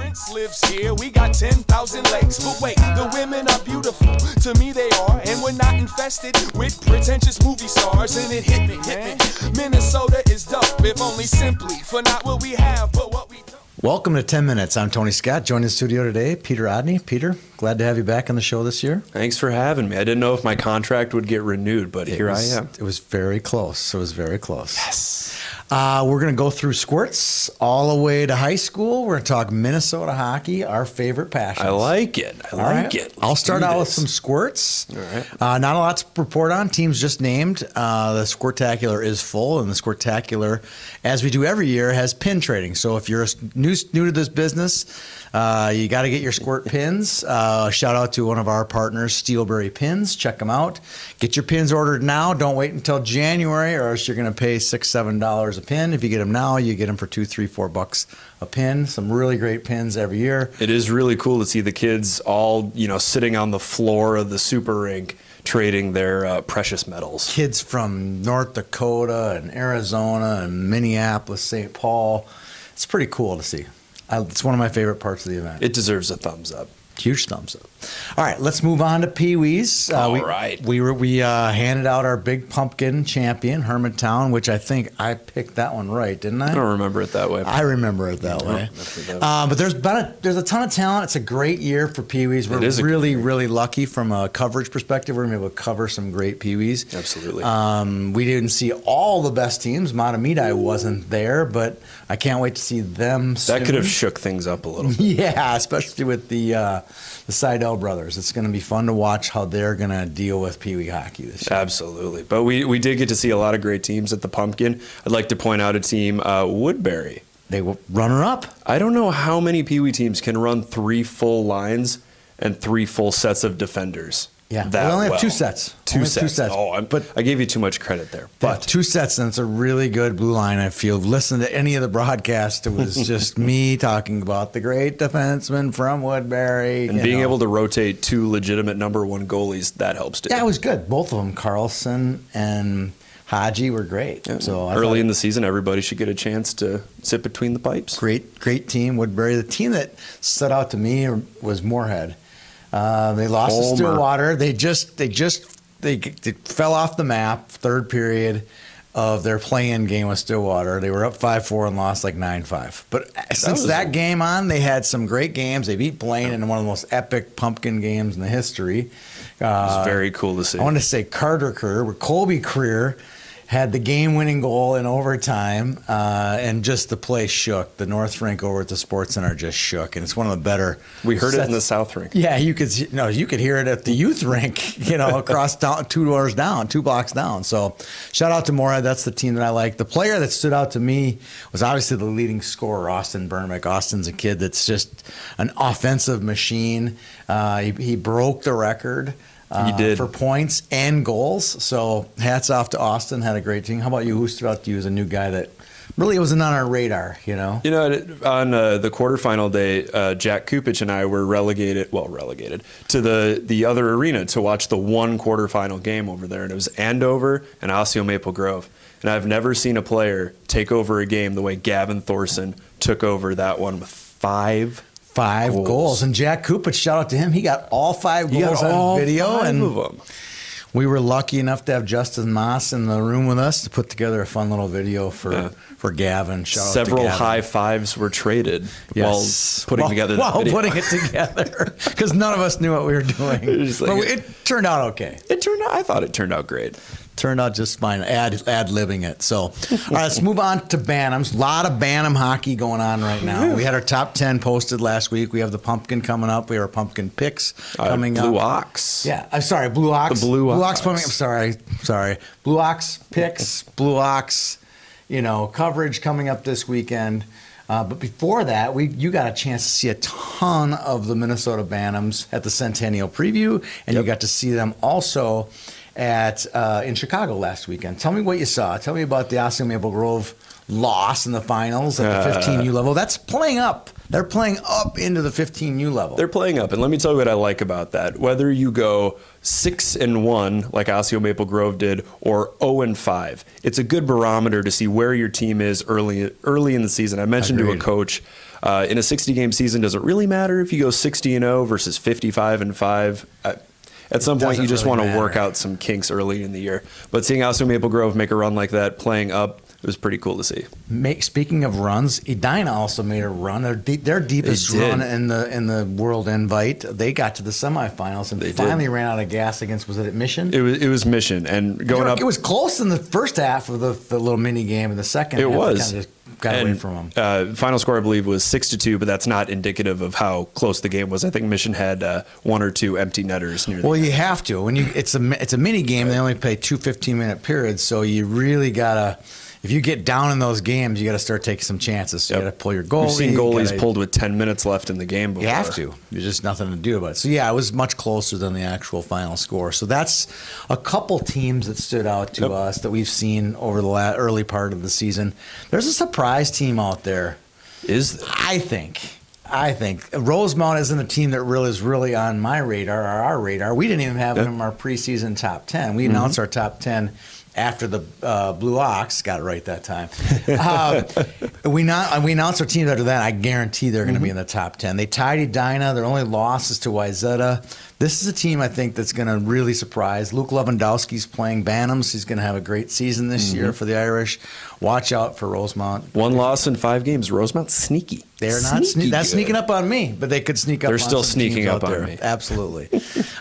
prince lives here. We got 10,000 lakes. But wait, the women are beautiful. To me they are. And we're not infested with pretentious movie stars. And it hit me, Minnesota is dope. If only simply for not what we have, but what we don't. Welcome to 10 Minutes. I'm Tony Scott. Joining the studio today, Peter Odney. Peter, glad to have you back on the show this year. Thanks for having me. I didn't know if my contract would get renewed, but here I am. It was very close. It was very close. Yes. We're going to go through squirts all the way to high school. We're going to talk Minnesota hockey, our favorite passion. I like it. I'll start out with some squirts. All right. Not a lot to report on. Teams just named. The Squirtacular is full, and the Squirtacular, as we do every year, has pin trading. So if you're new to this business, you got to get your Squirt pins. Shout out to one of our partners, Steelberry Pins. Check them out. Get your pins ordered now. Don't wait until January, or else you're going to pay $6-7 a pin. If you get them now, you get them for $2, $3, $4 a pin. Some really great pins every year. It is really cool to see the kids all, sitting on the floor of the super rink trading their precious metals. Kids from North Dakota and Arizona and Minneapolis, St. Paul. It's pretty cool to see. It's one of my favorite parts of the event. It deserves a thumbs up. Huge thumbs up. All right, let's move on to Pee Wees. All right. We handed out our big pumpkin champion, Hermantown, which I think I picked that one right, didn't I? I don't remember it that way. I remember it that way. But there's a ton of talent. It's a great year for Pee Wees. We're really lucky from a coverage perspective. We're going to be able to cover some great Pee Wees. Absolutely. We didn't see all the best teams. Matamidi wasn't there, but I can't wait to see them soon. That could have shook things up a little bit. Yeah, especially with the Seidel brothers. It's going to be fun to watch how they're going to deal with Pee Wee hockey this year. Absolutely. But we did get to see a lot of great teams at the Pumpkin. I'd like to point out a team, Woodbury. They were runner-up. I don't know how many Pee Wee teams can run 3 full lines and 3 full sets of defenders. Yeah, we only have 2 sets. Two sets. Oh, but I gave you too much credit there. But 2 sets, and it's a really good blue line. I feel. Listen to any of the broadcasts. It was just me talking about the great defenseman from Woodbury. And being able to rotate 2 legitimate number 1 goalies, that helps too. Yeah, it was good. Both of them, Carlson and Haji, were great. Yeah. So early in the season, everybody should get a chance to sit between the pipes. Great team, Woodbury. The team that stood out to me was Moorhead. They lost to Stillwater. They fell off the map. Third period of their play-in game with Stillwater. They were up 5-4 and lost like 9-5. But since that game on, they had some great games. They beat Blaine in one of the most epic pumpkin games in the history. It was very cool to see. I want to say Carter Kerr, where Colby Creer had the game-winning goal in overtime, and just the place shook. The North Rink over at the Sports Center just shook, and it's one of the better. We heard it in the South Rink. Yeah, you could hear it at the Youth Rink, across 2 blocks down. So, shout out to Moorhead. That's the team that I like. The player that stood out to me was obviously the leading scorer, Austin Bermick. Austin's a kid that's just an offensive machine. He broke the record. He did. For points and goals. So hats off to Austin. Had a great team. How about you? Who stood out to you as a new guy that really wasn't on our radar, on the quarterfinal day, Jack Kupich and I were relegated to the other arena to watch the one quarterfinal game over there. And it was Andover and Osseo Maple Grove. And I've never seen a player take over a game the way Gavin Thorson took over that one with 5 goals. And Jack Kupich, shout out to him. He got all 5 goals on video. And of them. We were lucky enough to have Justin Moss in the room with us to put together a fun little video for Gavin. Several high fives were traded while putting together the video. Putting it together, because none of us knew what we were doing. It turned out okay. I thought it turned out great. Turned out just fine, ad-libbing it. So, all right, let's move on to Bantams. A lot of Bantam hockey going on right now. We had our top 10 posted last week. We have the Pumpkin coming up. We have our Pumpkin picks coming up. Blue Ox. Yeah, I'm sorry, Blue Ox. The Blue Ox coming up. Sorry. Blue Ox picks, Blue Ox, coverage coming up this weekend. But before that, you got a chance to see a ton of the Minnesota Bantams at the Centennial Preview, and you got to see them also in Chicago last weekend. Tell me what you saw. Tell me about the Osseo Maple Grove loss in the finals at the 15U level. That's playing up. They're playing up into the 15U level. They're playing up, and let me tell you what I like about that. Whether you go 6-1 like Osseo Maple Grove did, or 0-5, it's a good barometer to see where your team is early in the season. I mentioned to a coach In a 60-game season, does it really matter if you go 60-0 versus 55-5? At some point, you just want to work out some kinks early in the year. But seeing Alcio Maple Grove make a run like that, playing up, it was pretty cool to see. Speaking of runs, Edina also made a run. Their deepest run in the World Invite. They got to the semifinals and finally ran out of gas against, was it Mission? It was Mission. And going up. It was close in the first half of the little mini game. In the second half, it was. Kind of just got away from them. Final score, I believe, was 6-2, but that's not indicative of how close the game was. I think Mission had one or two empty netters near the end. You have to. It's a mini game. Right. They only play 2 15-minute periods, so you really got to. If you get down in those games, you got to start taking some chances. So you got to pull your goalie. We've seen goalies pulled with 10 minutes left in the game before. You have to. There's just nothing to do about it. So, it was much closer than the actual final score. So that's a couple teams that stood out to us that we've seen over the early part of the season. There's a surprise team out there. Is there? I think Rosemount isn't a team that is really on my radar or our radar. We didn't even have them in our preseason top 10. We announced our top 10 after the Blue Ox, got it right that time. We announced our teams after that. I guarantee they're going to be in the top 10. They tied Edina. Their only loss is to Wayzata. This is a team I think that's going to really surprise. Luke Lewandowski's playing Bantams. He's going to have a great season this year for the Irish. Watch out for Rosemount. 1 loss in 5 games. Rosemount's sneaky. They're not that's sneaking up on me, but they could sneak up. They're still sneaking up on me. Absolutely.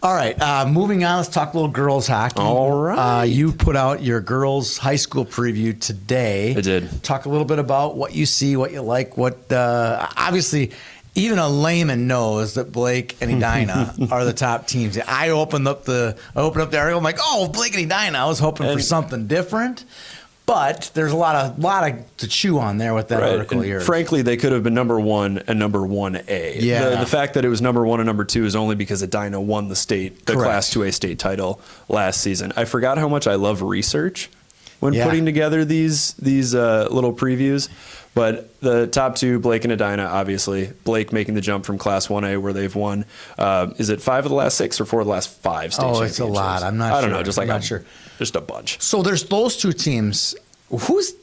All right, moving on. Let's talk a little girls hockey. All right. You put out your girls high school preview today. I did. Talk a little bit about what you see, what you like, what obviously. Even a layman knows that Blake and Edina are the top teams. I opened up the article. I'm like, oh, Blake and Edina. I was hoping for something different, but there's a lot of to chew on there with that article here. Frankly, they could have been number 1 and number 1A. Yeah. The fact that it was number 1 and number 2 is only because Edina won the Class 2A state title last season. I forgot how much I love research when putting together these little previews. But the top 2, Blake and Edina, obviously. Blake making the jump from Class 1A where they've won. Is it 5 of the last 6 or 4 of the last 5 state championships? It's a lot. I don't know. I'm not sure. Just a bunch. So there's those 2 teams. Who's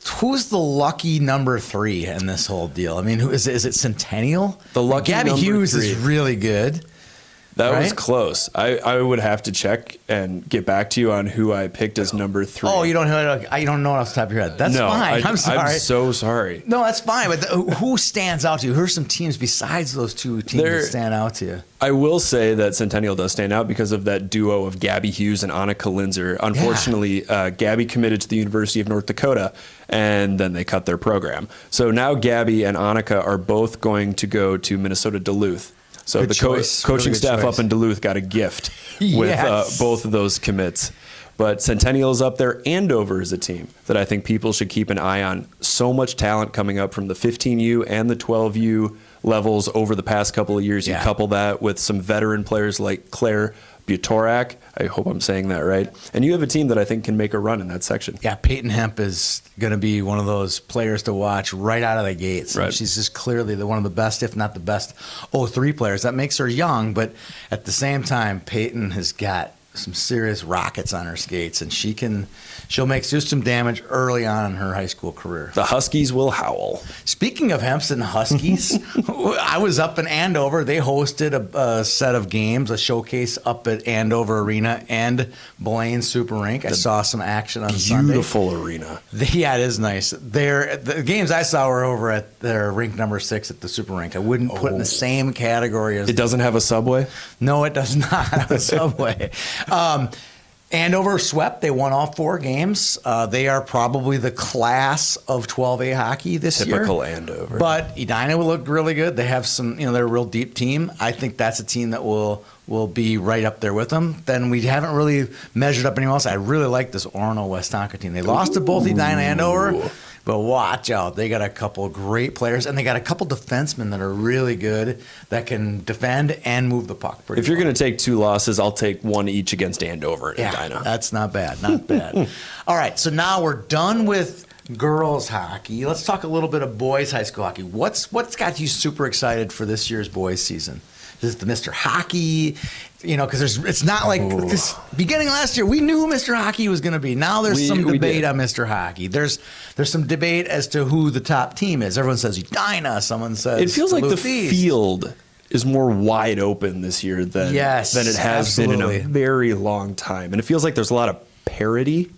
the lucky number 3 in this whole deal? I mean, is it Centennial? The lucky Gabby number Hughes 3. is really good. That was close. I would have to check and get back to you on who I picked as number 3. Oh, you don't know off the top of your head. That's fine. I'm sorry. I'm so sorry. No, that's fine. But who stands out to you? Who are some teams besides those 2 teams that stand out to you? I will say that Centennial does stand out because of that duo of Gabby Hughes and Annika Linzer. Unfortunately, Gabby committed to the University of North Dakota, and then they cut their program. So now Gabby and Annika are both going to go to Minnesota Duluth. So the coaching staff up in Duluth got a gift with both of those commits. But Centennial is up there. Andover is a team that I think people should keep an eye on. So much talent coming up from the 15U and the 12U levels over the past couple of years. You couple that with some veteran players like Claire Butorak. I hope I'm saying that right. And you have a team that I think can make a run in that section. Yeah, Peyton Hemp is going to be one of those players to watch right out of the gates. Right. She's just clearly one of the best, if not the best, 03 players. That makes her young, but at the same time, Peyton has got some serious rockets on her skates, and she'll make just some damage early on in her high school career. The Huskies will howl. Speaking of Hempstead Huskies, I was up in Andover. They hosted a set of games, a showcase up at Andover Arena and Blaine Super Rink. I saw some action on Sunday. Beautiful arena. Yeah, it is nice. The games I saw were over at their rink number 6 at the Super Rink. I wouldn't put in the same category as. It doesn't have a subway? No, it does not have a subway. Andover swept. They won all 4 games. They are probably the class of 12A hockey this year. Typical Andover. But Edina will look really good. They have some, they're a real deep team. I think that's a team that will be right up there with them. Then we haven't really measured up anyone else. I really like this Orono Westonka team. They lost to both Edina and Andover. But watch out. They got a couple of great players, and they got a couple defensemen that are really good that can defend and move the puck pretty If you're going to take 2 losses, I'll take 1 each against Andover and Edina. That's not bad. Not bad. All right, so now we're done with girls hockey. Let's talk a little bit of boys high school hockey. What's got you super excited for this year's boys season? Is it the Mr. Hockey? You know, because it's not like this beginning last year. We knew who Mr. Hockey was going to be. Now there's some debate on Mr. Hockey. There's some debate as to who the top team is. Everyone says Edina. Someone says it feels like the East. field is more wide open this year than it has been in a very long time, and it feels like there's a lot of parity.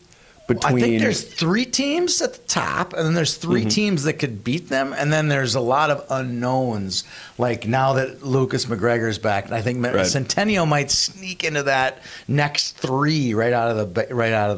I think there's 3 teams at the top, and then there's 3 teams that could beat them, and then there's a lot of unknowns. Like now that Lucas McGregor's back, I think Centennial might sneak into that next 3 right out of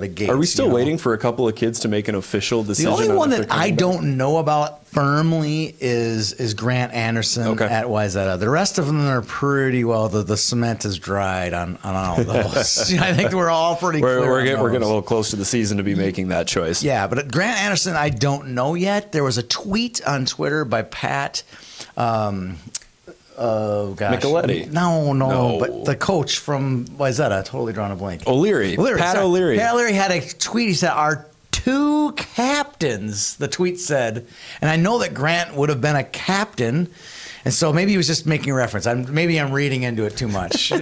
the gate. Are we still waiting for a couple of kids to make an official decision? The only one that I don't know about firmly is Grant Anderson at Wayzata. The rest of them are pretty well. The cement is dried on all those. I think we're all pretty clear. We're getting a little close to the season to be making that choice. Yeah, but Grant Anderson, I don't know yet. There was a tweet on Twitter by Pat. Micheletti. No, but the coach from Wayzata, totally drawn a blank. O'Leary. Pat O'Leary. Pat O'Leary had a tweet. He said, "Our 2 captains," the tweet said, and I know that Grant would have been a captain, and so maybe he was just making a reference. Maybe I'm reading into it too much.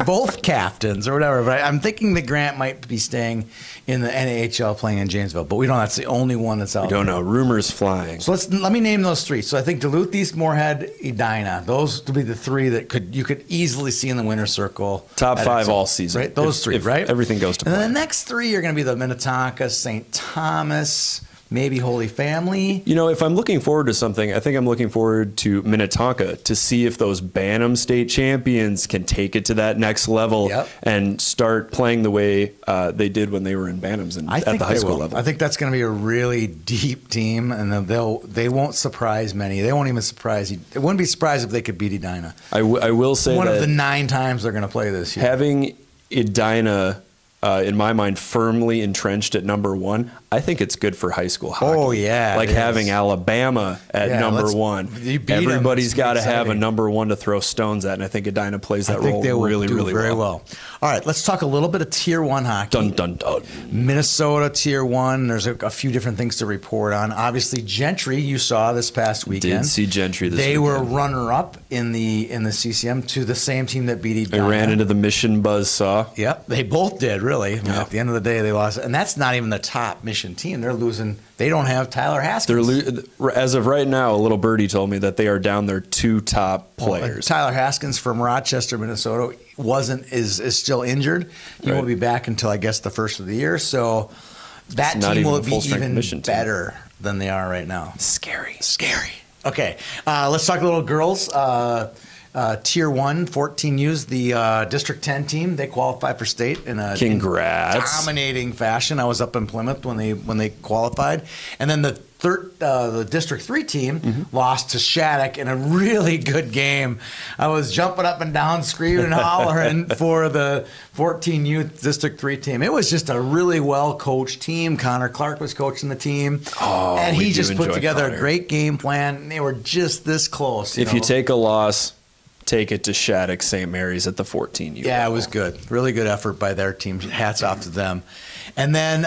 Both captains or whatever, but I'm thinking that Grant might be staying in the NAHL playing in Janesville, but we don't know. That's the only one that's out there. We don't know. Rumors flying. So let me name those 3. So I think Duluth, East, Moorhead, Edina. Those would be the 3 that you could easily see in the winner's circle. Top 5 all season. Right? Those 3, right? Everything goes to plan. And then the next 3 are going to be the Minnetonka, St. Thomas, maybe Holy Family. You know, if I'm looking forward to something, I think I'm looking forward to Minnetonka to see if those Bantam state champions can take it to that next level and start playing the way they did when they were in Bantams at the high school level. I think that's going to be a really deep team, and they won't surprise many. They won't even surprise you. It wouldn't be surprised if they could beat Edina. I will say one that of the 9 times they're going to play this year. Having Edina, in my mind, firmly entrenched at number 1, I think it's good for high school hockey. Oh, yeah. Like having Alabama at number 1. Everybody's got to have a number 1 to throw stones at, and I think Edina plays that role really well. All right, let's talk a little bit of Tier 1 hockey. Dun, dun, dun. Tier Tier 1, there's a few different things to report on. Obviously, Gentry, you saw this past weekend. Did see Gentry this weekend. They weekend. were runner-up in the CCM to the same team that beat Edina. They ran into the Mission buzzsaw. Yep, they both did, really. I mean, at the end of the day, they lost. And that's not even the top Mission team. They're losing. They don't have Tyler Haskins. As of right now, a little birdie told me that they are down their 2 top players. Tyler Haskins from Rochester, Minnesota, is still injured. He won't be back until, I guess, the first of the year. So that team will be even better than they are right now. Scary. Okay, let's talk a little girls. Tier 1, 14U's, the District 10 team. They qualified for state in a dominating fashion. I was up in Plymouth when they qualified. And then the District 3 team lost to Shattuck in a really good game. I was jumping up and down, screaming and hollering for the 14U District 3 team. It was just a really well-coached team. Connor Clark was coaching the team. And he just put together a great game plan. They were just this close. If you take a loss, take it to Shattuck St. Mary's at the 14U. Yeah, it was good. Really good effort by their team. Hats off to them. And then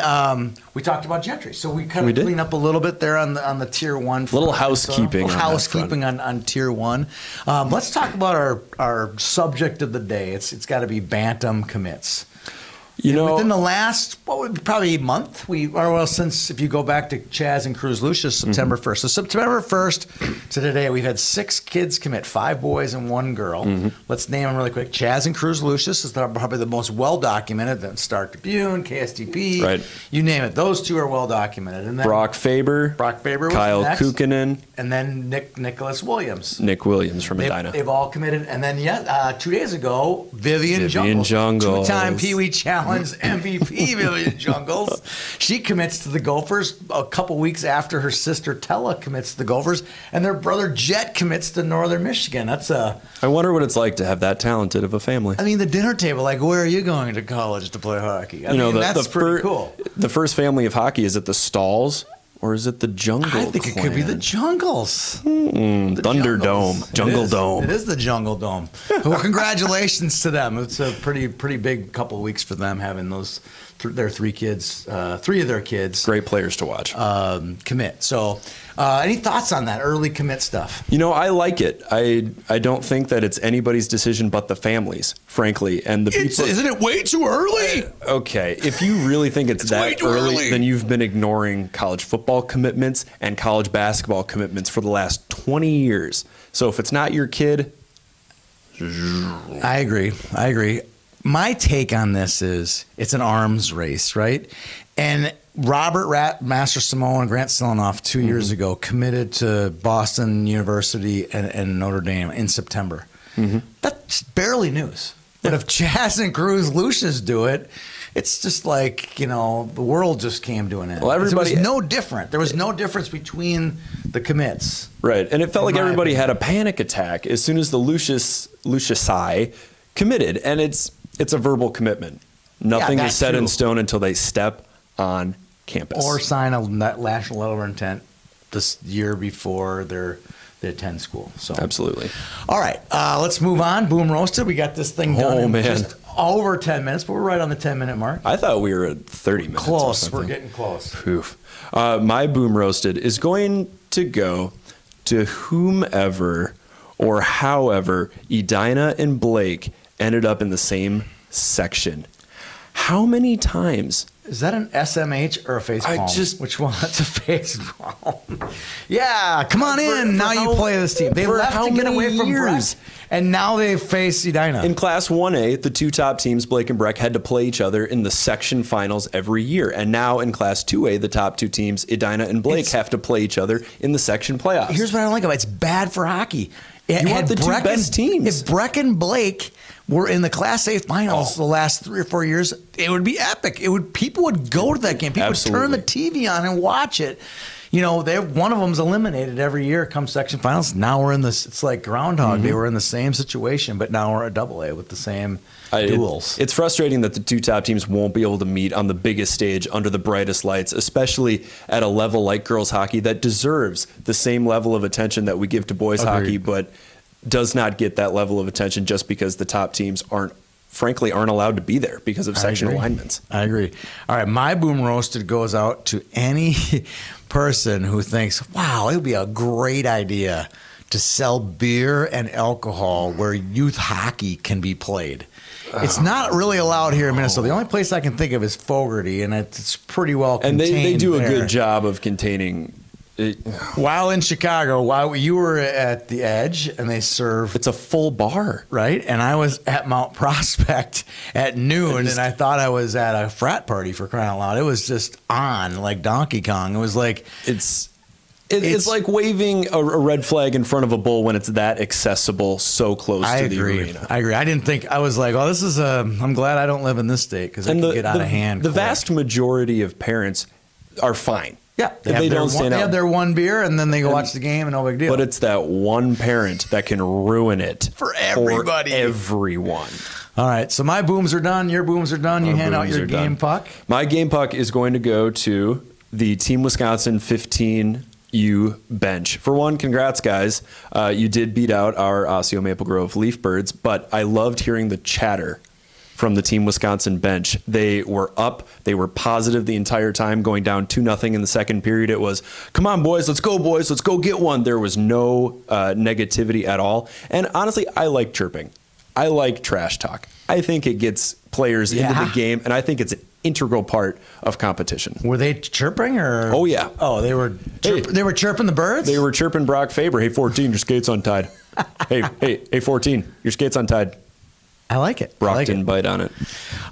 we talked about Gentry. So we kind of cleaned up a little bit there on the Tier 1 front. Little housekeeping. On Tier 1. Let's talk about our subject of the day. It's got to be Bantam commits. Within the last, probably month, since if you go back to Chaz and Cruz Lucius, September 1st. So September 1st to today, we've had 6 kids commit, 5 boys and 1 girl. Let's name them really quick. Chaz and Cruz Lucius is probably the most well-documented. Then Stark Tribune, KSTP, you name it. Those 2 are well-documented. And then Brock Faber was Kyle next. Kukkonen. And then Nicholas Williams. Nick Williams from Edina. They've all committed. And then, 2 days ago, Vivian Jungles. 2-time Pee Wee Challenge MVP, Vivian Jungles. She commits to the Gophers a couple weeks after her sister Tella commits to the Gophers, and their brother Jet commits to Northern Michigan. I wonder what it's like to have that talented of a family. I mean, the dinner table, like, where are you going to college to play hockey? That's pretty cool. The first family of hockky, is it the Stalls? Or is it the Jungle I think Clan? It could be the Jungles. Thunderdome. Jungle Dome. It is the Jungle Dome. Well, congratulations to them. It's a pretty big couple of weeks for them having their 3 kids, 3 of their kids. Great players to watch. Commit. So Any thoughts on that early commit stuff? I like it. I don't think that it's anybody's decision but the families, frankly. And the people. Isn't it way too early? Okay, if you really think it's that early, then you've been ignoring college football commitments and college basketball commitments for the last 20 years. So if it's not your kid, I agree. My take on this is it's an arms race, right? And Robert Master Simone and Grant Silanoff 2 years ago committed to Boston University and Notre Dame in September. That's barely news. But if Chaz and Cruz Lucius do it, it's just like, the world just came to an end. Well, there was no different. There was no difference between the commits. Right. And it felt like everybody had a panic attack as soon as the Lucius committed. And it's a verbal commitment. Nothing is set in stone until they step on campus. Or sign a national letter of intent this year before they attend school. So absolutely. All right, let's move on. Boom roasted. We got this thing done in just over 10 minutes, but we're right on the 10-minute mark. I thought we were at 30 minutes. Close. We're getting close. Oof. My boom roasted is going to go to whomever or however Edina and Blake ended up in the same section. How many times? Is that an SMH or a face palm? Which one? It's a face palm. Yeah, come on in. Now you play this team. They left to get away from Breck, and now they face Edina. In Class 1A, the two top teams, Blake and Breck, had to play each other in the section finals every year. And now in Class 2A, the top two teams, Edina and Blake, have to play each other in the section playoffs. Here's what I don't like about it. It's bad for hockey. You want the two best teams. If Breck and Blake were in the Class A finals the last 3 or 4 years, it would be epic. People would go to that game. People would turn the TV on and watch it. One of them's eliminated every year come section finals. Now we're in this. It's like Groundhog. They were in the same situation, but now we're at AA with the same duels. It's frustrating that the two top teams won't be able to meet on the biggest stage under the brightest lights, especially at a level like girls hockey that deserves the same level of attention that we give to boys hockey, but does not get that level of attention just because the top teams aren't allowed to be there because of section alignments. I agree. All right, my boom roasted goes out to any person who thinks, wow, it would be a great idea to sell beer and alcohol where youth hockey can be played. It's not really allowed here in Minnesota. The only place I can think of is Fogarty, and it's pretty well contained. And they do a good job of containing it. While in Chicago, while you were at the Edge, and they serve... It's a full bar. Right? And I was at Mount Prospect at noon, and I thought I was at a frat party, for crying out loud. It was just on, like Donkey Kong. It was like... It's like waving a red flag in front of a bull when it's that accessible, so close to the arena. I agree. I didn't think... I was like, oh, this is I'm glad I don't live in this state, because it can get out of hand. The vast majority of parents are fine. Yeah, they have their one beer, and then they go watch the game, and no big deal. But it's that one parent that can ruin it for everybody. For everyone. All right, so my booms are done. Your booms are done. You hand out your game puck. My game puck is going to go to the Team Wisconsin 15U bench. For one, congrats, guys. You did beat out our Osseo Maple Grove Leaf Birds, but I loved hearing the chatter from the Team Wisconsin bench. They were up. They were positive the entire time, going down 2-0 in the second period. It was, come on, boys. Let's go get one. There was no negativity at all. And honestly, I like chirping. I like trash talk. I think it gets players into the game, and I think it's an integral part of competition. Were they chirping? Or? Oh, yeah. Oh, they were chirping the birds? They were chirping Brock Faber. Hey, 14, your skate's untied. hey, 14, your skate's untied. I like it. Brock didn't bite on it.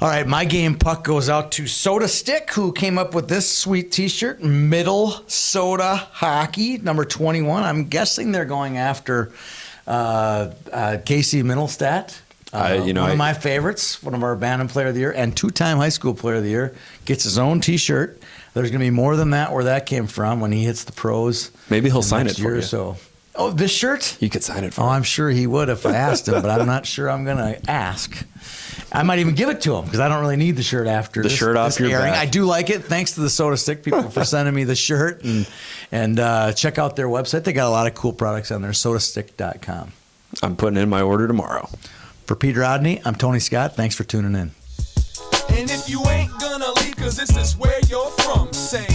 All right, my game puck goes out to Soda Stick, who came up with this sweet T-shirt, Middle Soda Hockey, number 21. I'm guessing they're going after Casey Middlestat. One of my favorites, one of our Bantam Player of the Year, and 2-time high school Player of the Year, gets his own T-shirt. There's going to be more than that where that came from when he hits the pros. Maybe he'll sign it for you. So. Oh, this shirt? You could sign it for him. Oh, I'm sure he would if I asked him, but I'm not sure I'm going to ask. I might even give it to him because I don't really need the shirt after the shirt off your back. I do like it. Thanks to the Soda Stick people for sending me the shirt. And check out their website. They got a lot of cool products on there, sodastick.com. I'm putting in my order tomorrow. For Pete Rodney, I'm Tony Scott. Thanks for tuning in. And if you ain't gonna leave, cause this is where you're from, say